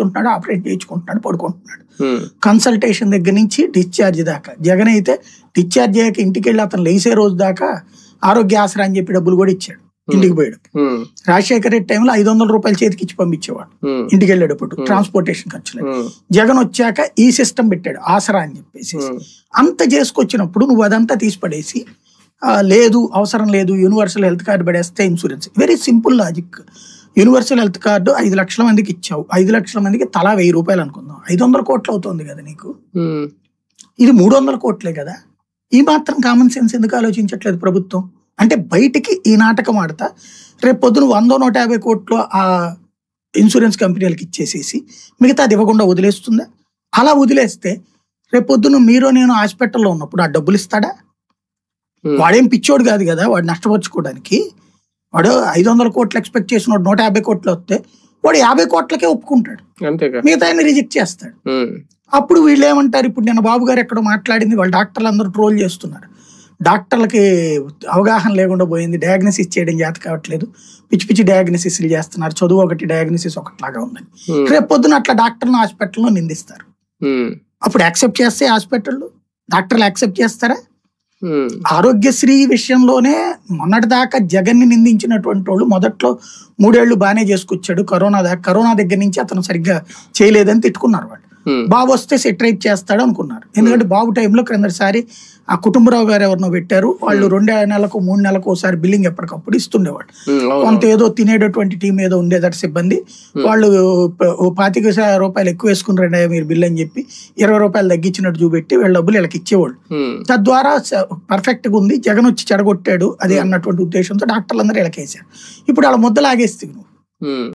ఉంటున్నాడు, operate చేయించుకుంటున్నాడు, పడుకుంటున్నాడు. Consultation దగ్గర నుంచి డిశ్చార్జ్ దాకా. జగన్ అయితే డిశ్చార్జ్ అయ్యాక ఇంటికి వెళ్ళి అతను లేసే రోజు దాకా ఆరోగ్య ఆసరా అని చెప్పి డబ్బులు కూడా ఇచ్చాడు ఇంటికి పోయాడు. రాజశేఖర రెడ్డి టైంలో 500 రూపాయలు చేతికి ఇచ్చి పంపించేవాడు ఇంటికి వెళ్ళేటప్పుడు ట్రాన్స్పోర్టేషన్ ఖర్చులు. జగన్ వచ్చాక ఈ సిస్టమ్ పెట్టాడు ఆసరా అని చెప్పేసి. అంత చేసుకొచ్చినప్పుడు నువ్వు అదంతా తీసి పడేసి లేదు అవసరం లేదు యూనివర్సల్ హెల్త్ కార్డు పడేస్తే insurance. Very simple logic. Universal health card 5 లక్షల మందికి ఇచ్చావు, 5 లక్షల మందికి తలా 1000 రూపాయలు అనుకుందాం, 500 కోట్లు అవుతుంది కదా నీకు. ఇది 300 కోట్లే కదా. ఈ మాత్రం కామన్ సెన్స్ ఎందుకు ఆలోచించట్లేదు ప్రభుత్వం? అంటే బయటికి ఈ నాటకం ఆడతా రేపు పొద్దున 100-150 కోట్లు ఆ ఇన్సూరెన్స్ కంపెనీలకు ఇచ్చేసేసి మిగతా అది ఇవ్వకుండా వదిలేస్తుందా? అలా వదిలేస్తే రేపు పొద్దున మీరు నేను హాస్పిటల్లో ఉన్నప్పుడు ఆ డబ్బులు ఇస్తాడా? వాడేం పిచ్చోడు కాదు కదా, వాడు నష్టపరుచుకోవడానికి. వాడు 500 కోట్లు ఎక్స్పెక్ట్ చేసిన 150 కోట్లు వస్తే వాడు 50 కోట్లకే ఒప్పుకుంటాడు, మిగతా రిజెక్ట్ చేస్తాడు. అప్పుడు వీళ్ళు ఏమంటారు, ఇప్పుడు నేను బాబు గారు ఎక్కడో మాట్లాడింది, వాళ్ళు డాక్టర్లు అందరూ ట్రోల్ చేస్తున్నారు. డాక్టర్లకి అవగాహన లేకుండా పోయింది, డయాగ్నోసిస్ చేయడం చేత కావట్లేదు, పిచ్చి పిచ్చి డయాగ్నోసిస్లు చేస్తున్నారు, చదువు ఒకటి డయాగ్నోసిస్ ఒకటిలాగా ఉందని. రేపు పొద్దున అట్లా డాక్టర్లను హాస్పిటల్లో నిందిస్తారు. అప్పుడు యాక్సెప్ట్ చేస్తే హాస్పిటల్లో డాక్టర్లు యాక్సెప్ట్ చేస్తారా? ఆరోగ్యశ్రీ విషయంలోనే మొన్నటి దాకా జగన్ ని నిందించినటువంటి వాళ్ళు మొదట్లో 3 ఏళ్లు బాగానే చేసుకొచ్చాడు, కరోనా దగ్గర నుంచి అతను సరిగ్గా చేయలేదని తిట్టుకున్నారు వాళ్ళు. బాబు వస్తే సెటరేట్ చేస్తాడు అనుకున్నారు. ఎందుకంటే బాబు టైంలో క్రిందసారి ఆ కుటుంబరావు గారు ఎవరినో పెట్టారు, వాళ్ళు 2 నెలలకు 3 నెలలకు ఒకసారి బిల్లింగ్ ఎప్పటికప్పుడు ఇస్తుండేవాళ్ళు. కొంత ఏదో తినేటటువంటి టీం ఏదో ఉండేదట సిబ్బంది, వాళ్ళు 25 రూపాయలు ఎక్కువ వేసుకుని రండి మీరు బిల్ అని చెప్పి 20 రూపాయలు తగ్గించినట్టు చూపెట్టి వీళ్ళ డబ్బులు వీళ్ళకి ఇచ్చేవాళ్ళు. తద్వారా పర్ఫెక్ట్ గా ఉంది, జగన్ వచ్చి చెడగొట్టాడు అది అన్నటువంటి ఉద్దేశంతో డాక్టర్లు అందరూ వీళ్ళకేసారు. ఇప్పుడు వాళ్ళ ముద్ద లాగేస్తే నువ్వు